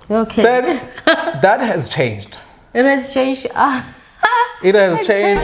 Okay. Sex, that has changed. It has changed. It has changed.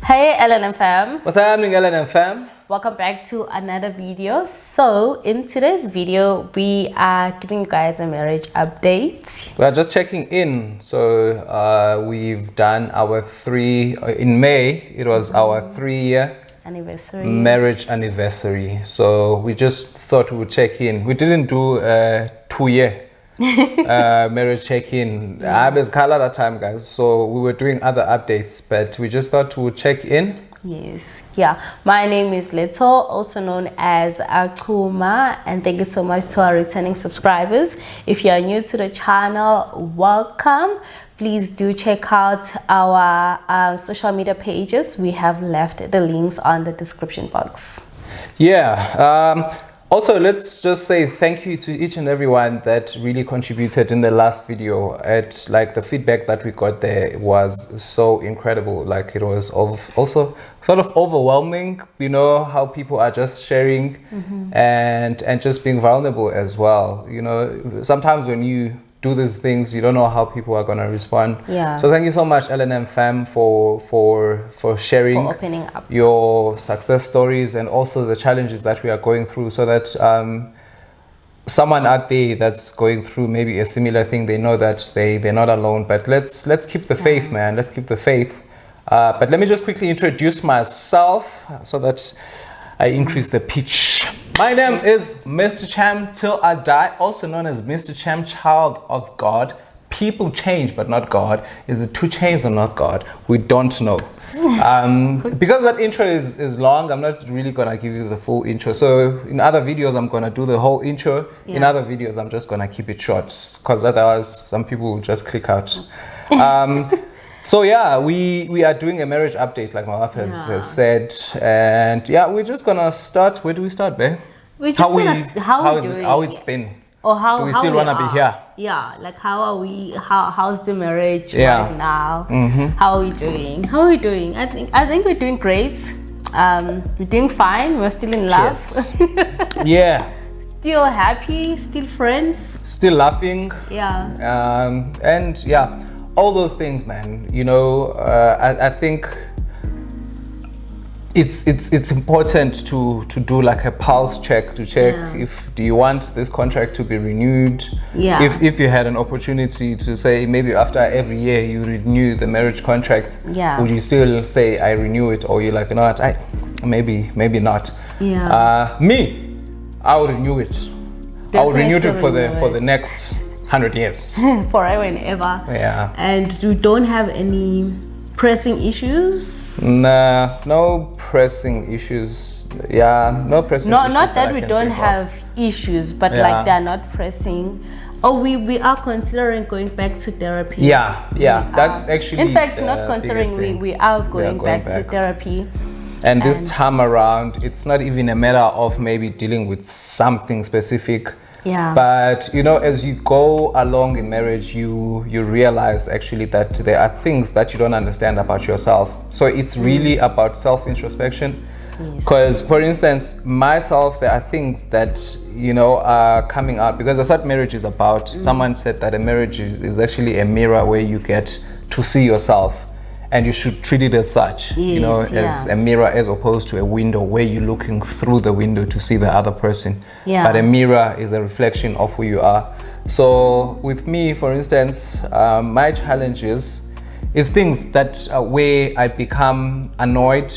Hey Elenem Fam. What's happening, Elenem Fam? Welcome back to another video. So in today's video, we are giving you guys a marriage update. We are just checking in. So we've done our in May, it was our 3-year Anniversary. marriage anniversary. So we just thought we would check in. We didn't do a 2-year marriage check-in. I was color that time, guys, so we were doing other updates, but we just thought we would check in. Yes, yeah. My name is Letho, also known as Akuma, and thank you so much to our returning subscribers. If you are new to the channel, welcome. Please do check out our social media pages. We have left the links on the description box. Yeah. Also, let's just say thank you to each and everyone that really contributed in the last video. Like the feedback that we got there was so incredible. Like it was also sort of overwhelming, you know, how people are just sharing and just being vulnerable as well. You know, sometimes when you do these things, you don't know how people are gonna respond. Yeah. So thank you so much, Elenem Fam, for sharing, For opening up your success stories and also the challenges that we are going through, so that someone out there that's going through maybe a similar thing, they know that they're not alone. But let's keep the faith, man. Let's keep the faith. But let me just quickly introduce myself so that I increase the pitch. My name is Mr. Cham Till I Die, also known as Mr. Cham, child of God. People change, but not God. Is it 2 Chainz or not God? We don't know. Because that intro is long, I'm not really gonna give you the full intro. So in other videos, I'm gonna do the whole intro. Yeah. In other videos, I'm just gonna keep it short, because otherwise some people will just click out. So yeah, we are doing a marriage update, like my wife has said, and yeah, we're just gonna start. Where do we start, babe? How it's been? Or how do we still wanna be here? Yeah, like how are we? How's the marriage right now? How are we doing? How are we doing? I think we're doing great. We're doing fine. We're still in love. Yes. Yeah. Still happy. Still friends. Still laughing. Yeah. And yeah, all those things, man. You know, I think it's important to do like a pulse check, to check if do you want this contract to be renewed. Yeah. If you had an opportunity to say maybe after every year you renew the marriage contract, would you still say I renew it, or you're like, you know what, maybe not. Yeah. Me, I would renew it. Definitely. I would renew it for the next 100 years. Forever and ever. Yeah. And you don't have any pressing issues? Nah, no pressing issues. Yeah, no pressing issues. Not that we don't have issues, but like they're not pressing. Oh, we are considering going back to therapy. Yeah, that's actually, in fact, not considering, we are going back to therapy. And this time around, it's not even a matter of maybe dealing with something specific. Yeah. But you know, as you go along in marriage, you realize actually that there are things that you don't understand about yourself. So it's really about self-introspection. Because for instance, myself, there are things that, you know, are coming out, because that's what marriage is about. Someone said that a marriage is actually a mirror where you get to see yourself. And you should treat it as such, you know, as a mirror, as opposed to a window where you're looking through the window to see the other person. Yeah. But a mirror is a reflection of who you are. So with me, for instance, my challenge is, is things that where I become annoyed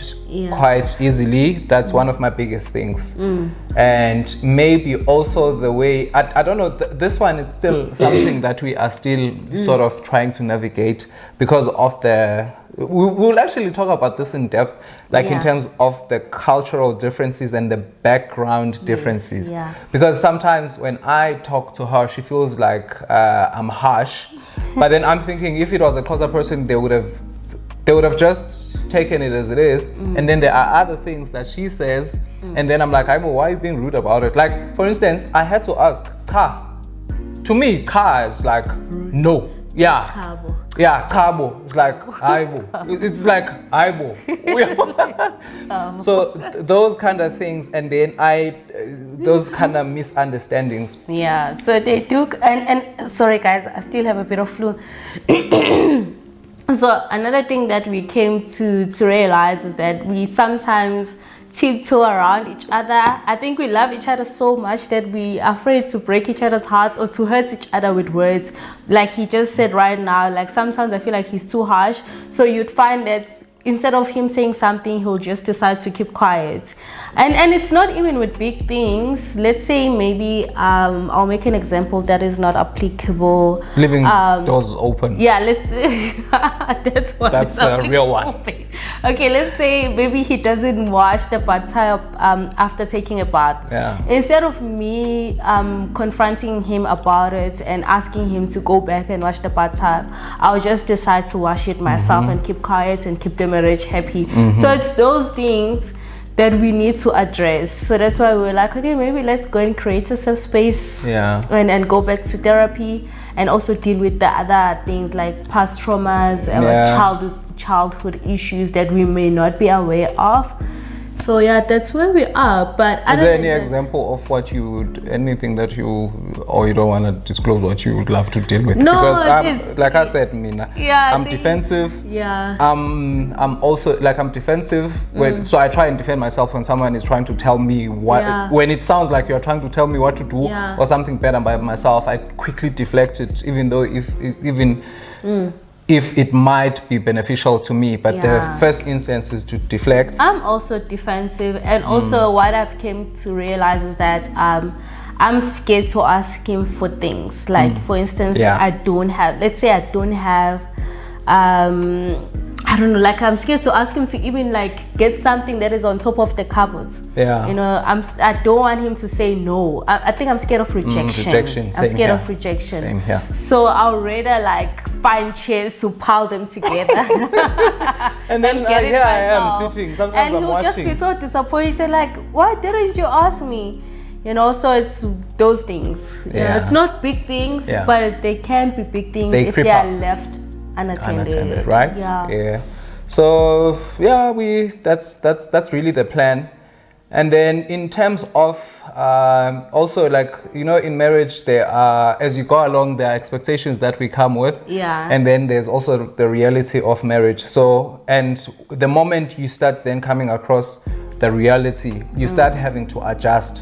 quite easily. That's one of my biggest things. And maybe also the way, I don't know, this one, it's still something that we are still sort of trying to navigate because of we'll actually talk about this in depth, like in terms of the cultural differences and the background differences. Because sometimes when I talk to her, she feels like I'm harsh. But then I'm thinking, if it was a Xhosa person, they would have just taken it as it is. And then there are other things that she says, and then I'm like, why are you being rude about it? Like, for instance, I had to ask, Ka. To me, Ka is like, no. Yeah. Kabo. Yeah, Kabo. It's like Aibo. It's like Aibo. So those kind of things, and then those kind of misunderstandings. Yeah, so they took, and sorry guys, I still have a bit of flu. So another thing that we came to realize is that we sometimes tiptoe around each other. I think we love each other so much that we are afraid to break each other's hearts or to hurt each other with words. Like he just said right now, like sometimes I feel like he's too harsh. So you'd find that instead of him saying something, he'll just decide to keep quiet. And it's not even with big things. Let's say maybe I'll make an example that is not applicable. Leaving doors open. Yeah, let's that's a real one. Okay, let's say maybe he doesn't wash the bathtub after taking a bath. Yeah. Instead of me confronting him about it and asking him to go back and wash the bathtub, I'll just decide to wash it myself and keep quiet and keep the marriage happy. So it's those things that we need to address. So that's why we're like, okay, maybe let's go and create a safe space and go back to therapy and also deal with the other things like past traumas or childhood issues that we may not be aware of. So yeah, that's where we are. But is there any example of what you would, anything that you, or you don't want to disclose what you would love to deal with? No, because like I said, Mina, I'm defensive. Yeah. I'm also like, I'm defensive so I try and defend myself when someone is trying to tell me what, when it sounds like you're trying to tell me what to do or something better by myself, I quickly deflect it, even though if it might be beneficial to me, but the first instance is to deflect. I'm also defensive, and also what I've came to realize is that I'm scared to ask him for things. Like for instance, I don't have, let's say I don't have I don't know, like I'm scared to ask him to even like get something that is on top of the cupboard. You know, I don't want him to say no. I think I'm scared of rejection. I'm scared of rejection. Same here. So I'll rather like find chairs to pile them together. and then here I am sitting. Sometimes and I'm watching. And he'll just be so disappointed, like, why didn't you ask me? You know, so it's those things. It's not big things, but they can be big things if they are left unattended, right? So that's really the plan. And then in terms of also, like, you know, in marriage there are, as you go along, there are expectations that we come with, and then there's also the reality of marriage. So, and the moment you start then coming across the reality, you start having to adjust.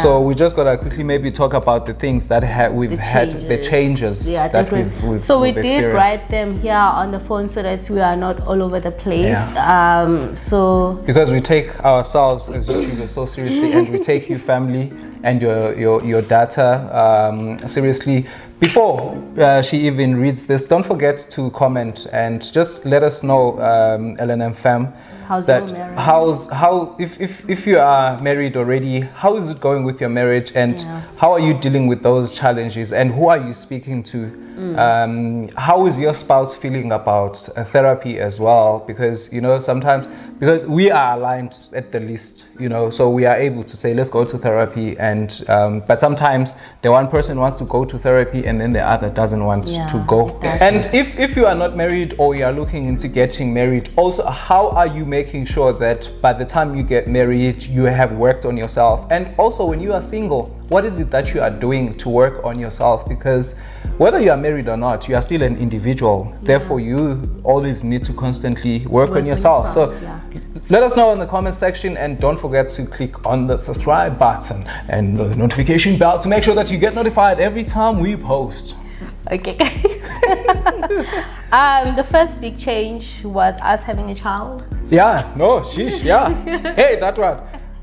So we just gotta quickly maybe talk about the things that we've had, the changes that we've so we experienced. did write them here on the phone so that we are not all over the place. So because we take ourselves as YouTubers so seriously, and we take you family and your data seriously. Before she even reads this, don't forget to comment and just let us know, Elenem Fam, if you are married already, how is it going with your marriage, and how are you dealing with those challenges, and who are you speaking to? How is your spouse feeling about therapy as well? Because, you know, sometimes, because we are aligned at the least, you know, so we are able to say, let's go to therapy, and but sometimes the one person wants to go to therapy and then the other doesn't want to go. And if you are not married or you are looking into getting married, also how are you making sure that by the time you get married you have worked on yourself? And also when you are single, what is it that you are doing to work on yourself? Because whether you are married or not, you are still an individual. Therefore, you always need to constantly work on yourself. So let us know in the comment section, and don't forget to click on the subscribe button and the notification bell to make sure that you get notified every time we post. Okay, guys. The first big change was us having a child. Yeah, no, sheesh, yeah. Hey, that one.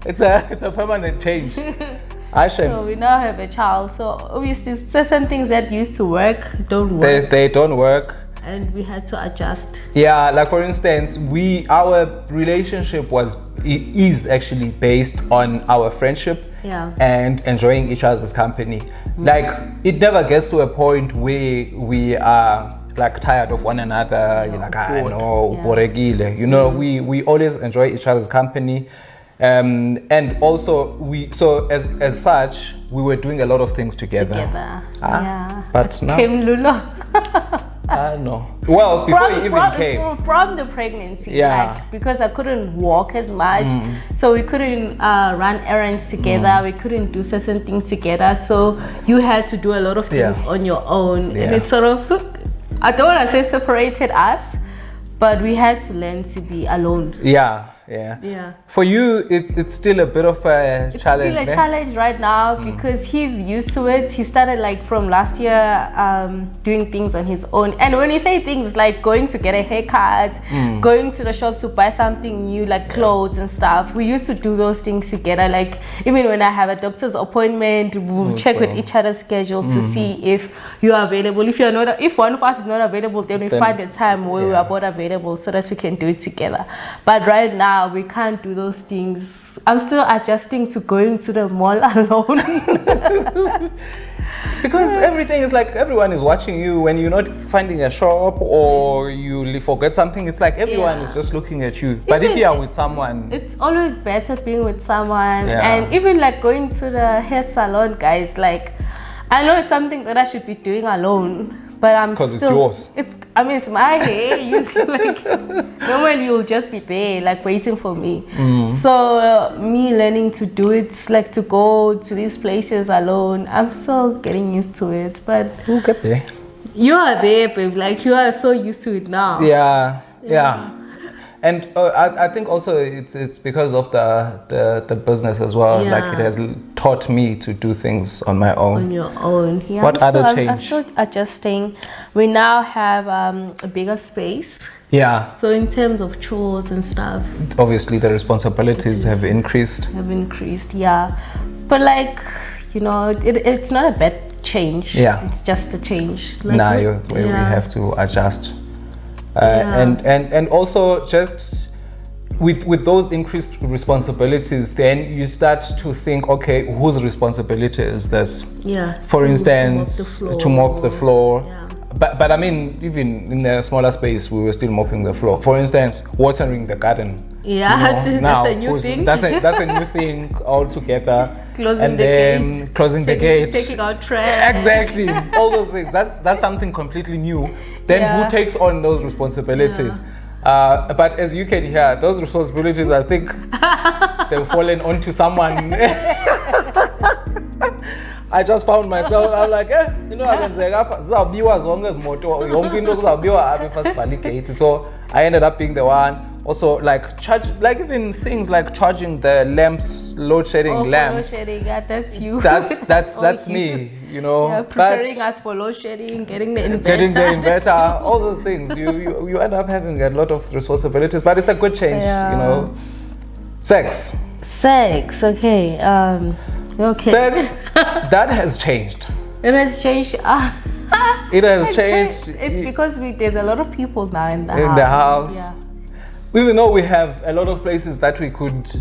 It's a permanent change. So we now have a child. So obviously certain things that used to work don't work. They don't work. And we had to adjust. Yeah, like for instance, our relationship is actually based on our friendship and enjoying each other's company. Like it never gets to a point where we are like tired of one another. You're like, I know, boregile. You know, we always enjoy each other's company. And also as such, we were doing a lot of things together. Yeah. But now came Lulo. No. Well, before you even came. From the pregnancy, like, because I couldn't walk as much, so we couldn't run errands together, we couldn't do certain things together, so you had to do a lot of things on your own, and it sort of, I don't want to say separated us, but we had to learn to be alone. Yeah. For you, it's still a bit of a challenge. It's still a challenge right now because he's used to it. He started like from last year doing things on his own. And when you say things, it's like going to get a haircut, going to the shop to buy something new, like clothes and stuff. We used to do those things together. Like even when I have a doctor's appointment, we'll check with each other's schedule to see if you are available. If one of us is not available, then we find a time where we are both available so that we can do it together. But right now, we can't do those things. I'm still adjusting to going to the mall alone. Because everything is like everyone is watching you when you're not finding a shop or you forget something. It's like everyone is just looking at you. But if you are with someone, it's always better being with someone. And even like going to the hair salon, guys, like I know it's something that I should be doing alone, but I'm still, because it's yours. It's my hair. You like normally you'll just be there, like waiting for me. So me learning to do it, like to go to these places alone, I'm still getting used to it. But we'll get there. You are there, babe. Like you are so used to it now. Yeah. And I think also it's because of the business as well. Like it has taught me to do things on my own. On your own. Yeah. What other change? I'm still adjusting. We now have a bigger space. Yeah. So in terms of chores and stuff, obviously the responsibilities have increased. Yeah. But like, it's not a bad change. Yeah. It's just a change. Like, we have to adjust. And also just with those increased responsibilities, then you start to think, okay, whose responsibility is this? For instance, to mop the floor. But I mean, even in a smaller space, we were still mopping the floor. For instance, watering the garden. That's a new thing. That's a new thing altogether. Closing the gate. Taking out trash. Exactly. All those things. That's something completely new. Then who takes on those responsibilities? But as you can hear, those responsibilities, I think they've fallen onto someone. I just found myself, I'm like, so I ended up being the one. Also, like even things like charging the lamps, load shedding lamps. Load shedding, that's you. That's me, preparing us for load shedding, getting the inverter, all those things. You end up having a lot of responsibilities, but it's a good change, Sex, okay. Okay. Sex, that has changed. It has changed. It has changed. It's because there's a lot of people now in the house. Yeah. Even though we have a lot of places that we could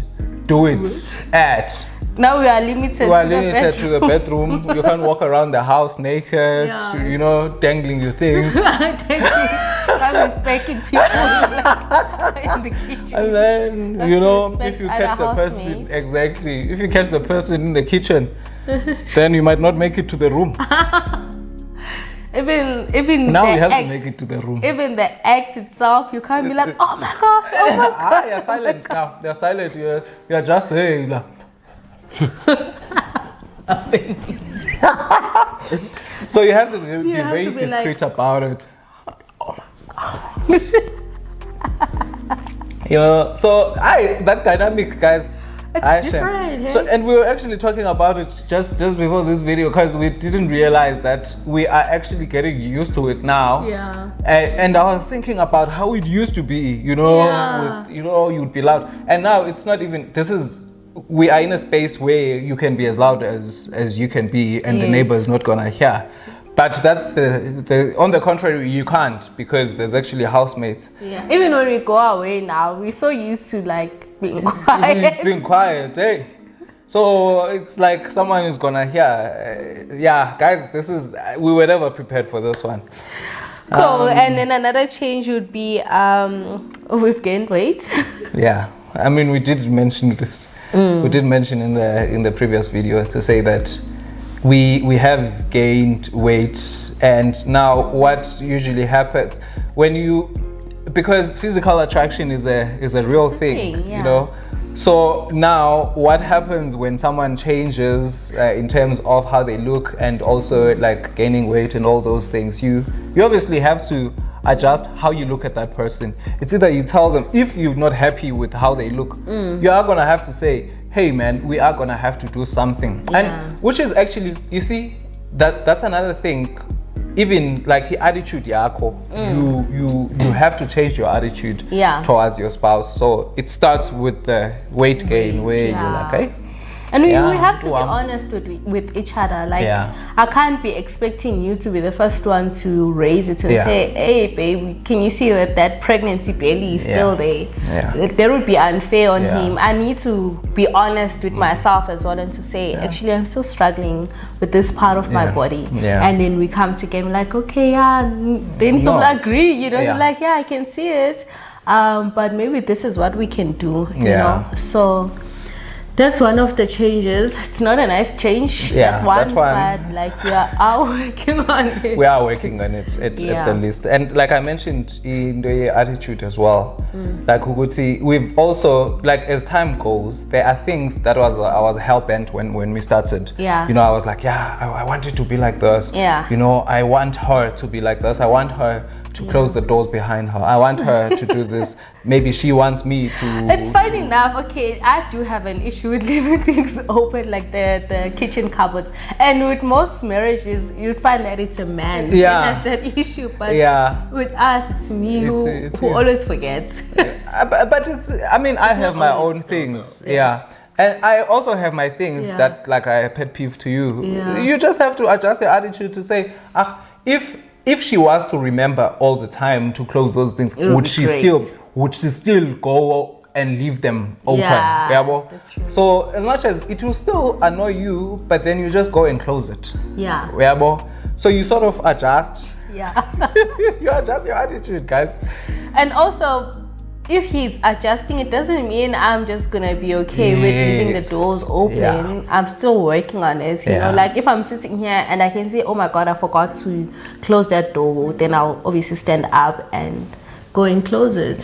do it at. Now we are limited to the bedroom. You can't walk around the house naked, dangling your things. I'm respecting people in the kitchen. And then, if you catch the person, if you catch the person in the kitchen, then you might not make it to the room. Even now the you have act, to make it to the room. Even the act itself, you can't be like, oh my god. You're silent now. You're silent. You're just there. So you have to be very discreet about it. So that dynamic, guys, It's different. Hey? So, and we were actually talking about it just before this video because we didn't realize that we are actually getting used to it now. Yeah. And I was thinking about how it used to be, with, you'd be loud. And now it's not even, we are in a space where you can be as loud as you can be and the neighbor is not gonna hear. But that's the on the contrary, you can't because there's actually housemates. Yeah. Even when we go away now, we're so used to like being quiet. Being quiet, hey. So it's like someone is gonna hear. Yeah, guys, we were never prepared for this one. Cool. And then another change would be we've gained weight. Yeah. I mean, we did mention this. We did mention in the previous video to say that we have gained weight, and now what usually happens because physical attraction is a real thing, So now what happens when someone changes in terms of how they look and also like gaining weight and all those things, you obviously have to adjust how you look at that person. It's either you tell them, if you're not happy with how they look, you are gonna have to say, hey man, we are gonna have to do something. And which is actually, you see, that's another thing. Even like the attitude yako, you have to change your attitude towards your spouse. So it starts with the weight gain where you're like, hey. And we have to be honest with each other. Like, I can't be expecting you to be the first one to raise it and say, hey, babe, can you see that pregnancy belly is still there? That would be unfair on him. I need to be honest with myself as well and to say, actually, I'm still struggling with this part of my body. And then we come together like, okay, then he'll agree, You're like, I can see it. But maybe this is what we can do, you know? So that's one of the changes. It's not a nice change, that one. But like we are working on it. We are working on it at the least. And like I mentioned in the attitude as well, like we could see, we've also, like as time goes, there are things that I was hell-bent when we started. I was like, I want it to be like this. I want her to be like this. I want her to close the doors behind her. I want her to do this. Maybe she wants me to... It's fine enough. Okay, I do have an issue with leaving things open, like the kitchen cupboards. And with most marriages, you'd find that it's a man that has that issue. But with us, it's me who always forgets. But it's... I mean, I have my own things. And I also have my things that, like, I pet peeve to you. You just have to adjust your attitude to say, if she was to remember all the time to close those things, would she still go and leave them open? That's true. So as much as it will still annoy you, but then you just go and close it. So you sort of adjust. You adjust your attitude, guys. And also, if he's adjusting, it doesn't mean I'm just gonna be okay with leaving the doors open. I'm still working on it. You know, like if I'm sitting here and I can say, oh my God, I forgot to close that door, then I'll obviously stand up and go and close it.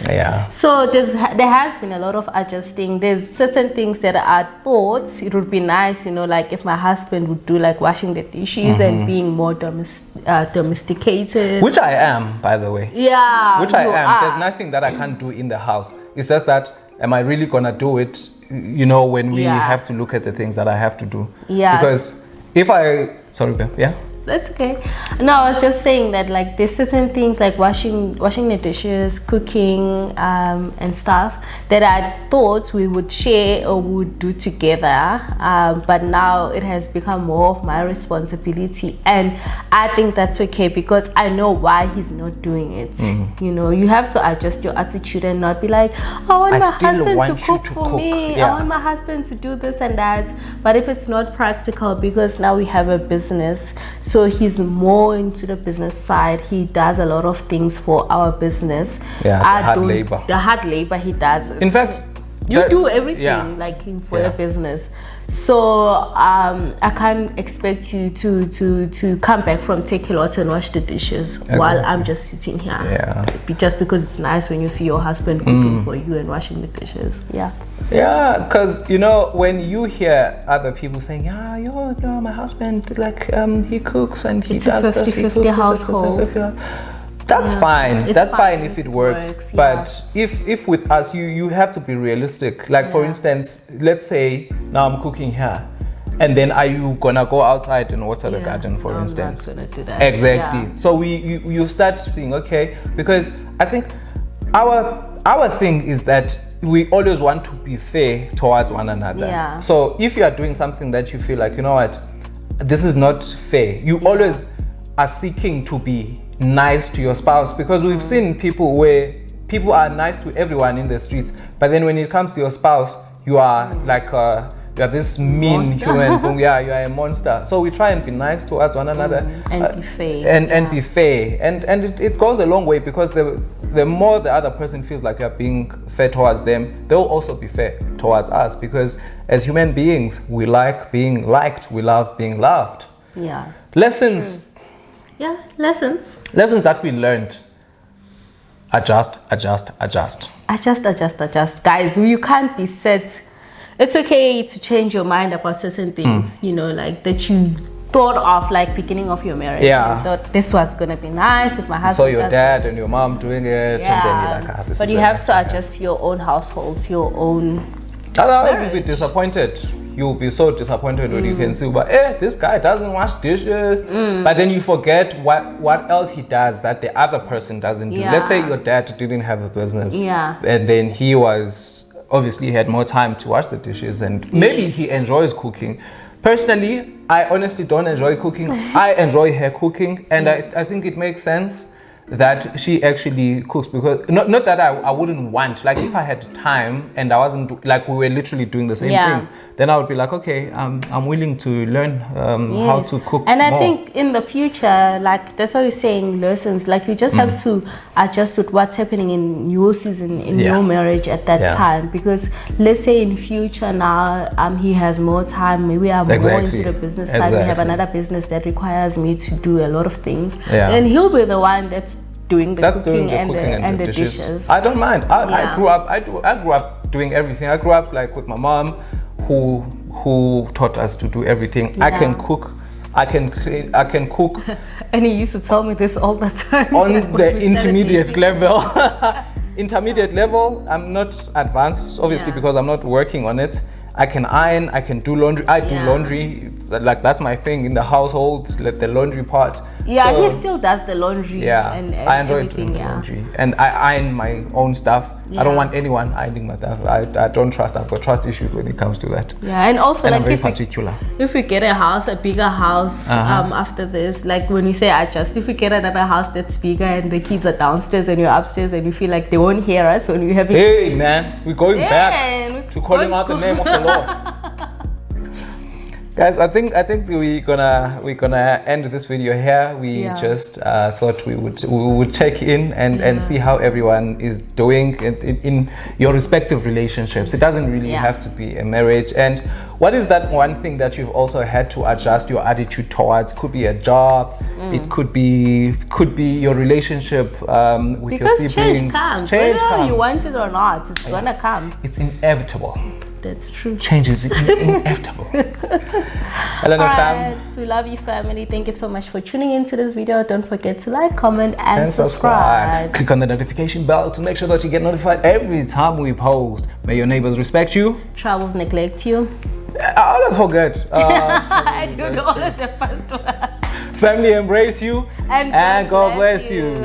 So there has been a lot of adjusting. There's certain things that I thought it would be nice, like if my husband would do like washing the dishes and being more domesticated. Which I am, by the way. Which I am. There's nothing that I can't do in the house. It's just that, am I really gonna do it, when we have to look at the things that I have to do? Because if sorry, babe, That's okay. No, I was just saying that like there's certain things like washing the dishes, cooking, and stuff that I thought we would share or would do together. But now it has become more of my responsibility, and I think that's okay because I know why he's not doing it. You have to adjust your attitude and not be like, I want my husband to cook for me. I want my husband to do this and that. But if it's not practical, because now we have a business, so he's more into the business side. He does a lot of things for our business. The hard labor. The hard labor he does. In fact, you do everything like him for the business. So I can't expect you to come back from take a lot and wash the dishes while I'm just sitting here. Just because it's nice when you see your husband cooking for you and washing the dishes. Because when you hear other people saying, my husband, like he cooks and he does this, he cooks. that's fine. It's That's fine if it works. yeah. But if with us, you have to be realistic. Like for instance, let's say now I'm cooking here, and then are you gonna go outside and water the garden, for instance? I'm not gonna do that. Exactly. So you start seeing, okay, because I think our thing is that we always want to be fair towards one another. Yeah. So if you are doing something that you feel like, you know what, this is not fair, you always are seeking to be nice to your spouse, because we've seen people where people are nice to everyone in the streets, but then when it comes to your spouse, you are like you are this mean human being. Yeah, you are a monster. So we try and be nice towards one another and be fair. And be fair, and it goes a long way, because the more the other person feels like you're being fair towards them, they'll also be fair towards us, because as human beings, we like being liked, we love being loved. Yeah. Lessons. True. Yeah, lessons that we learned. Adjust. Guys, you can't be set. It's okay to change your mind about certain things, you know, like that you thought of, like beginning of your marriage. Yeah. You thought this was gonna be nice if my husband. So your dad and your mom doing it, and then you're like, this but is you have to adjust your own households, your own. Otherwise, you'll be disappointed. You'll be so disappointed when you can see, but this guy doesn't wash dishes. But then you forget what else he does that the other person doesn't do. Yeah. Let's say your dad didn't have a business. Yeah. And then he was obviously had more time to wash the dishes, and maybe he enjoys cooking. Personally, I honestly don't enjoy cooking. I enjoy her cooking, and I think it makes sense that she actually cooks, because not that I wouldn't want, like if I had time and I wasn't, like we were literally doing the same things, then I would be like, okay, I'm willing to learn how to cook and I more. think in the future, like that's why we're saying lessons, like you just have to adjust with what's happening in your season, in your marriage at that time, because let's say in future now he has more time, maybe I'm more into the business side, we have another business that requires me to do a lot of things, and he'll be the one that's doing the cooking and the dishes. I don't mind. I grew up doing everything. I grew up like with my mom, who taught us to do everything. I can cook. I can clean. I can cook. And he used to tell me this all the time. On the intermediate level. Intermediate level. I'm not advanced, obviously, because I'm not working on it. I can iron, I can do laundry. I do laundry. It's like that's my thing in the household, like the laundry part. Yeah, so, he still does the laundry. Yeah, and I enjoy doing the laundry, and I iron my own stuff. I don't want anyone ironing my stuff. I don't trust. I've got trust issues when it comes to that. Yeah, and also like I'm very particular. If we get a bigger house after this, like when we say adjust, if we get another house that's bigger and the kids are downstairs and you're upstairs and you feel like they won't hear us when we have. Hey man, we're going back to calling out the name of the Lord. Guys, I think we're gonna end this video here. We just thought we would check in and see how everyone is doing in your respective relationships. It doesn't really have to be a marriage. And what is that one thing that you've also had to adjust your attitude towards? Could be a job. It could be your relationship with because your siblings. Change comes. Change Whether comes. you want it or not, it's gonna come. It's inevitable. That's true. Change is inevitable. Elenem Fam. We love you, family. Thank you so much for tuning into this video. Don't forget to like, comment, and subscribe. Click on the notification bell to make sure that you get notified every time we post. May your neighbors respect you. Troubles neglect you. I'll never forget. I do know all of the first one. Family embrace you. And God bless you.